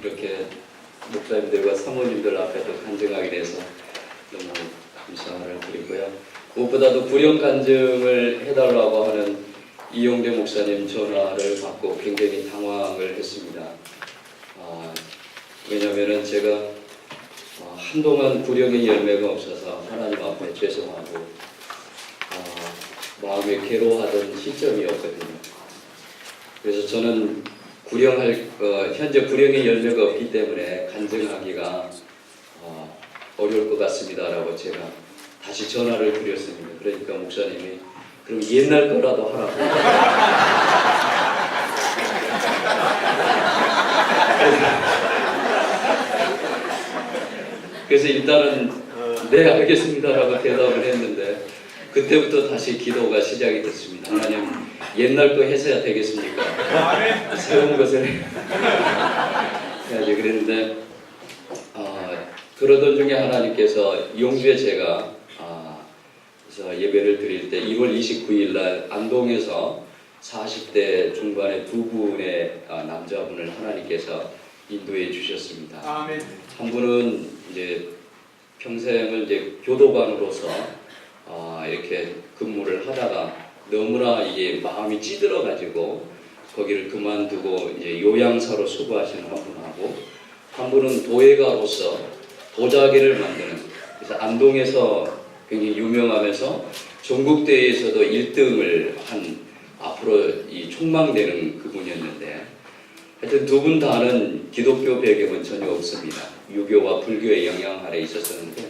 이렇게 목사님들과 사모님들 앞에도 간증하게 돼서 너무 감사를 드리고요. 무엇보다도 불영 간증을 해달라고 하는 이용대 목사님 전화를 받고 굉장히 당황을 했습니다. 왜냐하면 제가 한동안 불영의 열매가 없어서 하나님 앞에 죄송하고 마음에 괴로워하던 시점이었거든요. 그래서 저는 현재 불영의 열매가 없기 때문에 간증하기가 어려울 것 같습니다라고 제가 다시 전화를 드렸습니다. 그러니까 목사님이 그럼 옛날 거라도 하라고. 그래서 일단은 네 알겠습니다라고 대답을 했는데 그때부터 다시 기도가 시작이 됐습니다. 하나님 옛날 거 해서야 되겠습니까? 새로운 것을 해야지. 그랬는데 그러던 중에 하나님께서 용주에 제가 그래서 예배를 드릴 때 2월 29일 날 안동에서 40대 중반의 두 분의 남자분을 하나님께서 인도해 주셨습니다. 아멘. 한 분은 이제 평생을 이제 교도관으로서 이렇게 근무를 하다가 너무나 이게 마음이 찌들어 가지고 거기를 그만두고 이제 요양사로 수고하시는 한 분하고, 한 분은 도예가로서 도자기를 만드는, 그래서 안동에서 굉장히 유명하면서 전국대회에서도 1등을 한 앞으로 이 촉망되는 그분이었는데, 하여튼 두 분 다는 기독교 배경은 전혀 없습니다. 유교와 불교의 영향 아래 있었었는데,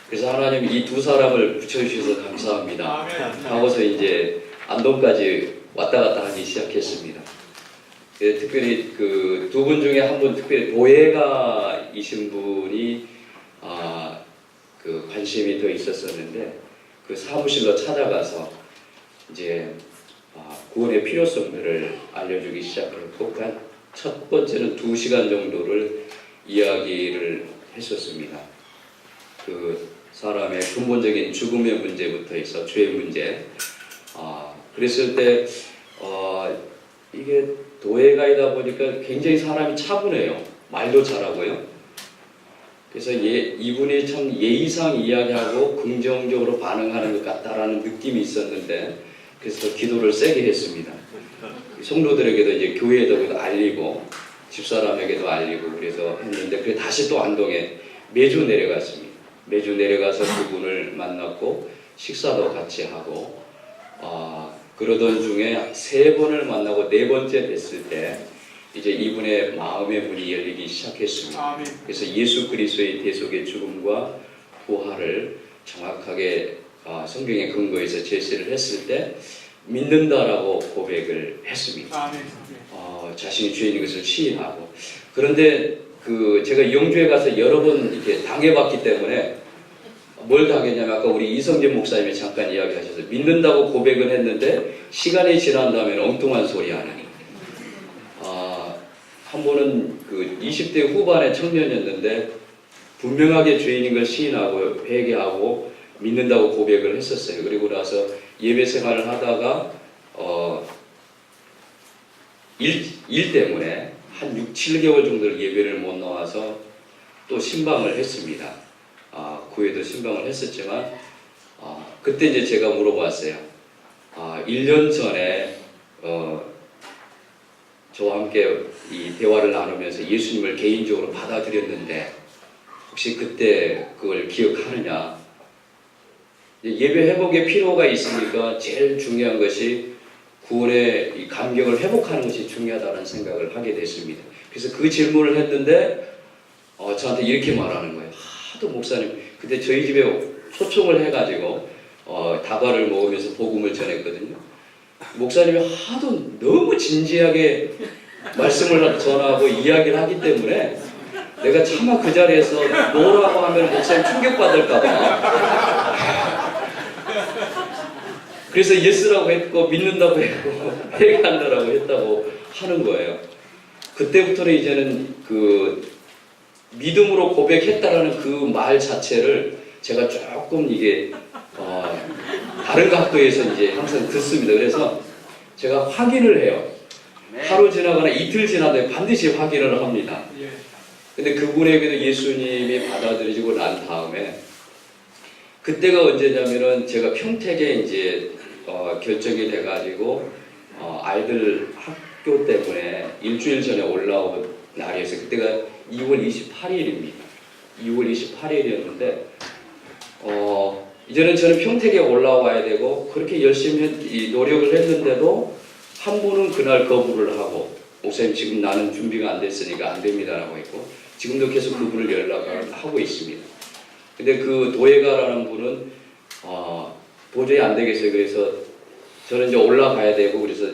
그래서 하나님 이 두 사람을 붙여주셔서 감사합니다 하고서 이제 안동까지 왔다 갔다 하기 시작했습니다. 특별히 그 두 분 중에 한 분, 특별히 도예가이신 분이 그 관심이 더 있었었는데, 그 사무실로 찾아가서 이제 구원의 필요성들을 알려주기 시작했고, 첫 번째는 2시간 정도를 이야기를 했었습니다. 그 사람의 근본적인 죽음의 문제부터 해서 죄의 문제. 그랬을 때 이게 도예가이다 보니까 굉장히 사람이 차분해요. 말도 잘하고요. 그래서 이분이 참 예의상 이야기하고 긍정적으로 반응하는 것 같다라는 느낌이 있었는데, 그래서 기도를 세게 했습니다. 성도들에게도 이제 교회에도 알리고 집사람에게도 알리고 그래서 했는데, 그래 다시 또 안동에 매주 내려갔습니다. 매주 내려가서 그분을 만났고 식사도 같이 하고 그러던 중에 3번을 만나고 4번째 됐을 때 이제 이분의 마음의 문이 열리기 시작했습니다. 아멘. 그래서 예수 그리스도의 대속의 죽음과 부활을 정확하게 성경의 근거에서 제시를 했을 때 믿는다라고 고백을 했습니다. 아멘. 자신이 죄인인 것을 시인하고. 그런데 제가 영주에 가서 여러 번 이렇게 당해봤기 때문에 뭘 당했냐면, 아까 우리 이성진 목사님이 잠깐 이야기하셔서 믿는다고 고백을 했는데 시간이 지난 다음에 엉뚱한 소리 하는. 한 번은 그 20대 후반의 청년이었는데 분명하게 죄인인 걸 시인하고 회개하고 믿는다고 고백을 했었어요. 그리고 나서 예배 생활을 하다가 일 때문에 한 6, 7개월 정도를 예배를 못 나와서 또 신방을 했습니다. 구에도 신방을 했었지만 그때 이제 제가 물어봤어요. 1년 전에 저와 함께 이 대화를 나누면서 예수님을 개인적으로 받아들였는데 혹시 그때 그걸 기억하느냐? 예배 회복에 필요가 있으니까 제일 중요한 것이 구원의 이 감격을 회복하는 것이 중요하다는 생각을 하게 됐습니다. 그래서 그 질문을 했는데 저한테 이렇게 말하는 거예요. 하도 목사님, 그때 저희 집에 초청을 해가지고 다과를 먹으면서 복음을 전했거든요. 목사님이 하도 너무 진지하게 말씀을 전하고 이야기를 하기 때문에 내가 차마 그 자리에서 뭐라고 하면 목사님 충격받을까봐 그래서 예스라고 했고 믿는다고 했고 회개한다라고 했다고 하는 거예요. 그때부터는 이제는 그 믿음으로 고백했다라는 그 말 자체를 제가 조금 이게 다른 각도에서 이제 항상 듣습니다. 그래서 제가 확인을 해요. 하루 지나거나 이틀 지나도 반드시 확인을 합니다. 근데 그분에게도 예수님이 받아들여지고 난 다음에 그때가 언제냐면은 제가 평택에 이제 결정이 돼가지고 아이들 학교 때문에 일주일 전에 올라온 날이었어요. 그때가 2월 28일입니다. 2월 28일이었는데 이제는 저는 평택에 올라와야 되고 그렇게 열심히 노력을 했는데도 한 분은 그날 거부를 하고 목사님 지금 나는 준비가 안 됐으니까 안 됩니다라고 했고 지금도 계속 그분을 연락을 하고 있습니다. 근데 그 도예가라는 분은 도저히 안 되겠어요. 그래서 저는 이제 올라가야 되고 그래서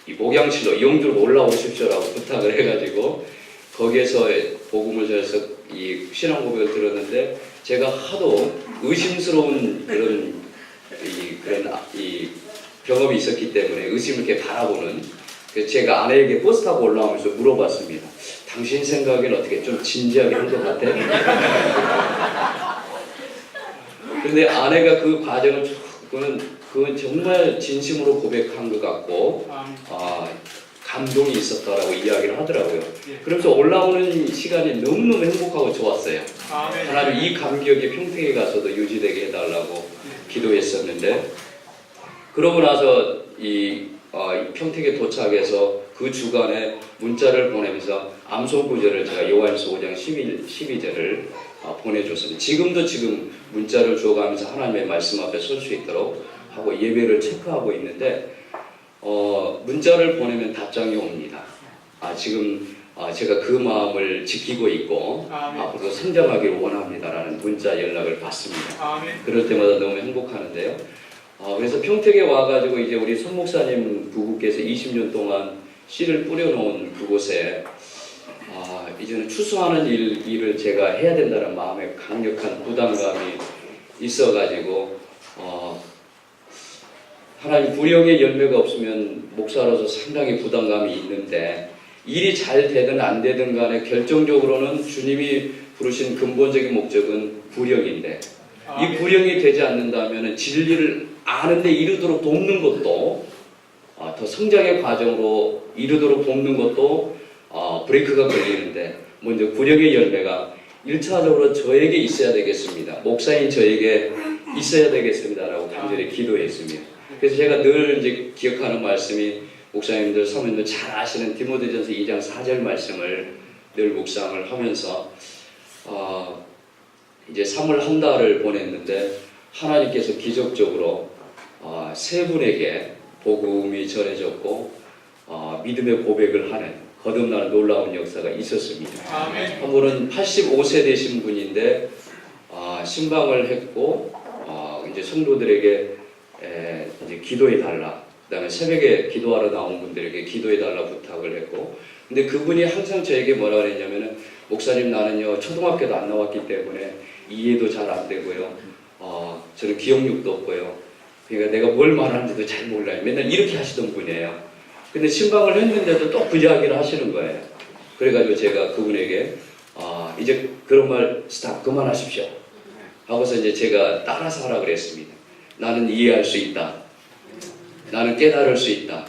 이 목양실로 영주로 올라오십시오라고 부탁을 해가지고 거기에서 복음을 전해서 이 신앙 고백을 들었는데 제가 하도 의심스러운 그런 이 경험이 있었기 때문에 의심을 이렇게 바라보는 그래서 제가 아내에게 버스 타고 올라오면서 물어봤습니다. 당신 생각엔 어떻게 좀 진지하게 한 것 같아? 그런데 아내가 그 과정을 그건 정말 진심으로 고백한 것 같고 감동이 있었다라고 이야기를 하더라고요. 그러면서 올라오는 시간이 너무너무 행복하고 좋았어요. 하나님 이 감격이 평택에 가서도 유지되게 해달라고 기도했었는데 그러고 나서 이 평택에 도착해서 그 주간에 문자를 보내면서 암송 구절을 제가 요한일서 5장 12절을 보내줬습니다. 지금도 지금 문자를 주어가면서 하나님의 말씀 앞에 설 수 있도록 하고 예배를 체크하고 있는데 문자를 보내면 답장이 옵니다. 지금 제가 그 마음을 지키고 있고 앞으로 성장하기를 원합니다라는 문자 연락을 받습니다. 그럴 때마다 너무 행복하는데요. 그래서 평택에 와가지고 이제 우리 손 목사님 부부께서 20년 동안 씨를 뿌려놓은 그곳에 이제는 추수하는 일을 제가 해야 된다는 마음에 강력한 부담감이 있어가지고 하나님 불령의 열매가 없으면 목사로서 상당히 부담감이 있는데 일이 잘 되든 안 되든 간에 결정적으로는 주님이 부르신 근본적인 목적은 불령인데 이 불령이 되지 않는다면 진리를 아는데 이르도록 돕는 것도 더 성장의 과정으로 이르도록 돕는 것도 브레이크가 걸리는데 먼저 불령의 열매가 1차적으로 저에게 있어야 되겠습니다. 목사인 저에게 있어야 되겠습니다라고 간절히 기도했습니다. 그래서 제가 늘 이제 기억하는 말씀이 목사님들, 사모님들 잘 아시는 디모데전서 2장 4절 말씀을 늘 묵상을 하면서 이제 3월 한 달을 보냈는데 하나님께서 기적적으로 세 분에게 복음이 전해졌고 믿음의 고백을 하는 거듭나는 놀라운 역사가 있었습니다. 한 분은 85세 되신 분인데 신방을 했고 이제 성도들에게 이제 기도해 달라. 그다음에 새벽에 기도하러 나온 분들에게 기도해 달라 부탁을 했고, 근데 그분이 항상 저에게 뭐라 그랬냐면은 목사님 나는요 초등학교도 안 나왔기 때문에 이해도 잘 안 되고요. 저는 기억력도 없고요. 그러니까 내가 뭘 말하는지도 잘 몰라요. 맨날 이렇게 하시던 분이에요. 근데 신방을 했는데도 또 그 이야기를 하시는 거예요. 그래가지고 제가 그분에게 이제 그런 말 스탑 그만하십시오 하고서 이제 제가 따라서 하라 그랬습니다. 나는 이해할 수 있다. 나는 깨달을 수 있다.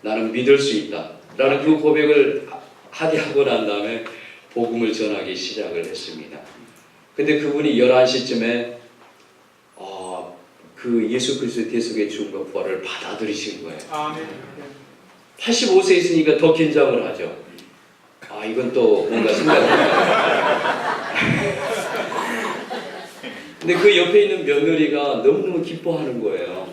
나는 믿을 수 있다. 라는 그 고백을 하게 하고 난 다음에 복음을 전하기 시작을 했습니다. 근데 그분이 11시쯤에 그 예수 그리스도의 대속의 죽음과 부활을 받아들이신 거예요. 85세 있으니까 더 긴장을 하죠. 이건 또 뭔가 생각합니다. 근데 그 옆에 있는 며느리가 너무너무 기뻐하는 거예요.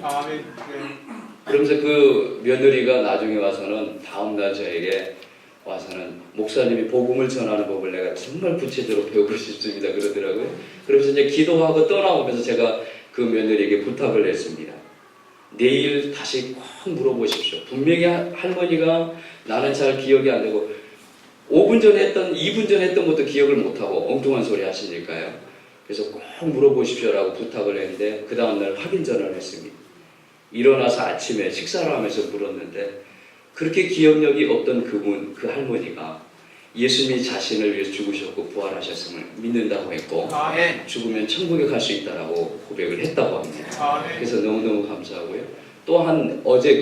그러면서 그 며느리가 나중에 와서는 다음날 저에게 와서는 목사님이 복음을 전하는 법을 내가 정말 구체적으로 배우고 싶습니다 그러더라고요. 그러면서 이제 기도하고 떠나오면서 제가 그 며느리에게 부탁을 했습니다. 내일 다시 꼭 물어보십시오. 분명히 할머니가 나는 잘 기억이 안 되고 5분 전에 했던 2분 전에 했던 것도 기억을 못하고 엉뚱한 소리 하시니까요. 그래서 꼭 물어보십시오라고 부탁을 했는데 그 다음날 확인 전화를 했습니다. 일어나서 아침에 식사를 하면서 물었는데 그렇게 기억력이 없던 그 할머니가 예수님이 자신을 위해서 죽으셨고 부활하셨음을 믿는다고 했고 죽으면 천국에 갈 수 있다라고 고백을 했다고 합니다. 그래서 너무너무 감사하고요. 또한 어제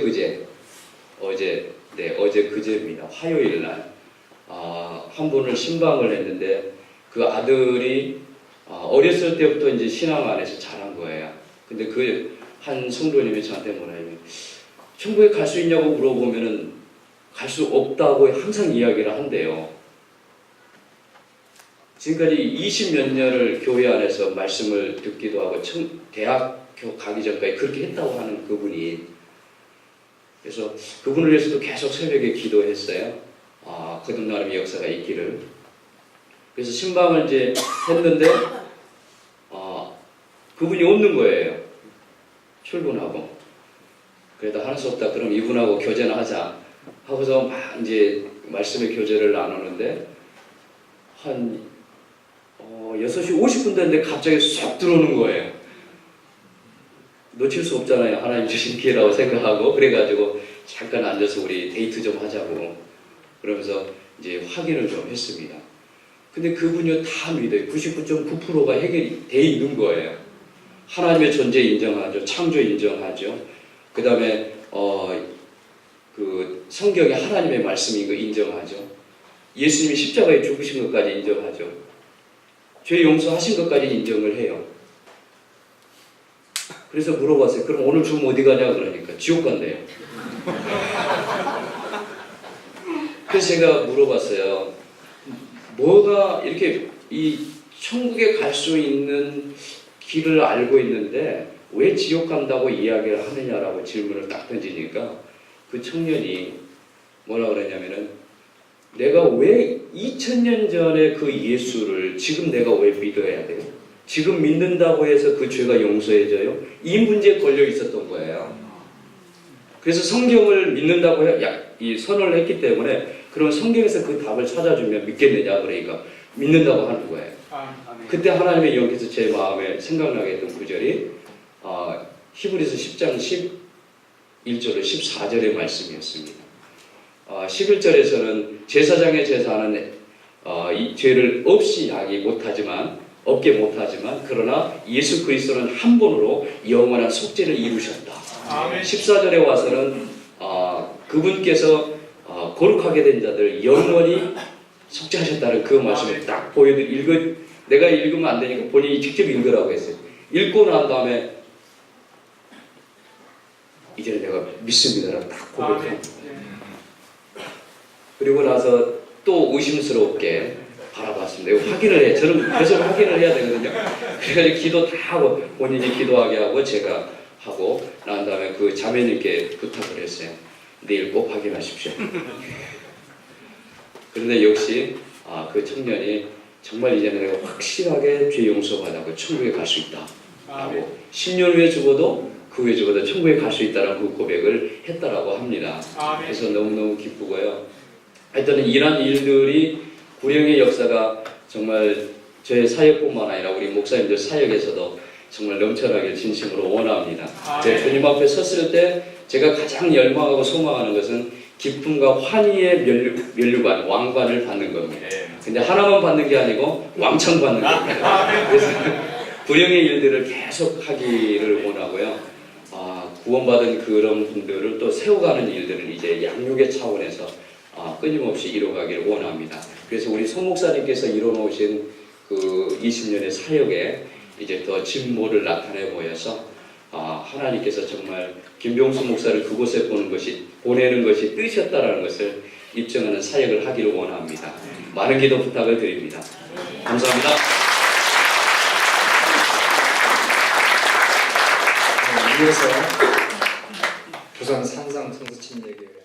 네, 어제 그제입니다. 화요일 날 한 분을 신방을 했는데 그 아들이 어렸을 때부터 이제 신앙 안에서 자란 거예요. 근데 그 한 성도님이 저한테 뭐냐면 천국에 갈 수 있냐고 물어보면은 갈 수 없다고 항상 이야기를 한대요. 지금까지 20몇 년을 교회 안에서 말씀을 듣기도 하고 대학교 가기 전까지 그렇게 했다고 하는 그분이, 그래서 그분을 위해서도 계속 새벽에 기도했어요. 거듭 나름의 역사가 있기를. 그래서 신방을 이제 했는데 그분이 없는 거예요. 출근하고. 그래도 할 수 없다. 그럼 이분하고 교제나 하자 하고서 막 이제 말씀의 교제를 나누는데 한 6시 50분 됐는데 갑자기 쏙 들어오는 거예요. 놓칠 수 없잖아요. 하나님 주신 기회라고 생각하고. 그래가지고 잠깐 앉아서 우리 데이트 좀 하자고 그러면서 이제 확인을 좀 했습니다. 근데 그분이 다 믿어요. 99.9%가 해결이 돼 있는 거예요. 하나님의 존재 인정하죠. 창조 인정하죠. 그 다음에 그 성경에 하나님의 말씀인 거 인정하죠. 예수님이 십자가에 죽으신 것까지 인정하죠. 죄 용서하신 것까지 인정을 해요. 그래서 물어봤어요. 그럼 오늘 좀 어디 가냐 그러니까 지옥 간대요. 그래서 제가 물어봤어요. 뭐가 이렇게 이 천국에 갈 수 있는 길을 알고 있는데 왜 지옥 간다고 이야기를 하느냐라고 질문을 딱 던지니까 그 청년이 뭐라 그러냐면은 내가 왜 2000년 전에 그 예수를 지금 내가 왜 믿어야 돼요? 지금 믿는다고 해서 그 죄가 용서해져요? 이 문제에 걸려 있었던 거예요. 그래서 성경을 믿는다고 이 선언을 했기 때문에 그럼 성경에서 그 답을 찾아주면 믿겠느냐 그러니까 믿는다고 하는 거예요. 그때 하나님의 영께서 제 마음에 생각나게 했던 구절이 히브리서 10장 11절로 14절의 말씀이었습니다. 11절에서는 제사장의 제사는 이 죄를 없게 못하지만 그러나 예수 그리스도는 한 번으로 영원한 속죄를 이루셨다. 14절에 와서는 그분께서 거룩하게 된 자들 영원히 속죄하셨다는 그 말씀을 딱 내가 읽으면 안 되니까 본인이 직접 읽으라고 했어요. 읽고 난 다음에 이제는 내가 믿습니다라고 딱 고백해요. 그리고 나서 또 의심스럽게 바라봤습니다. 이거 확인을 해. 저는 계속 확인을 해야 되거든요. 그래가지고 기도 다 하고 본인이 기도하게 하고 제가 하고 난 다음에 그 자매님께 부탁을 했어요. 내일 꼭 확인하십시오. 그런데 역시 그 청년이 정말 이제는 내가 확실하게 죄 용서받고 천국에 갈 수 있다 라고 10년 후에 죽어도 그 후에 죽어도 천국에 갈 수 있다라는 그 고백을 했다라고 합니다. 그래서 너무너무 기쁘고요. 하여튼 이런 일들이 구령의 역사가 정말 저의 사역뿐만 아니라 우리 목사님들 사역에서도 정말 넘쳐나길 진심으로 원합니다. 주님 앞에 섰을 때 제가 가장 열망하고 소망하는 것은 기쁨과 환희의 면류관, 왕관을 받는 겁니다. 근데 하나만 받는 게 아니고 왕창 받는 겁니다. 그래서 구령의 일들을 계속 하기를 원하고요. 구원받은 그런 분들을 또 세워가는 일들을 이제 양육의 차원에서 끊임없이 이뤄가기를 원합니다. 그래서 우리 송 목사님께서 이뤄놓으신 그 20년의 사역에 이제 더 진모를 나타내 보여서 하나님께서 정말 김병수 목사를 그곳에 보내는 것이 뜻이었다라는 것을 입증하는 사역을 하기를 원합니다. 많은 기도 부탁을 드립니다. 감사합니다. 이어서 부산 산상 성수침례교회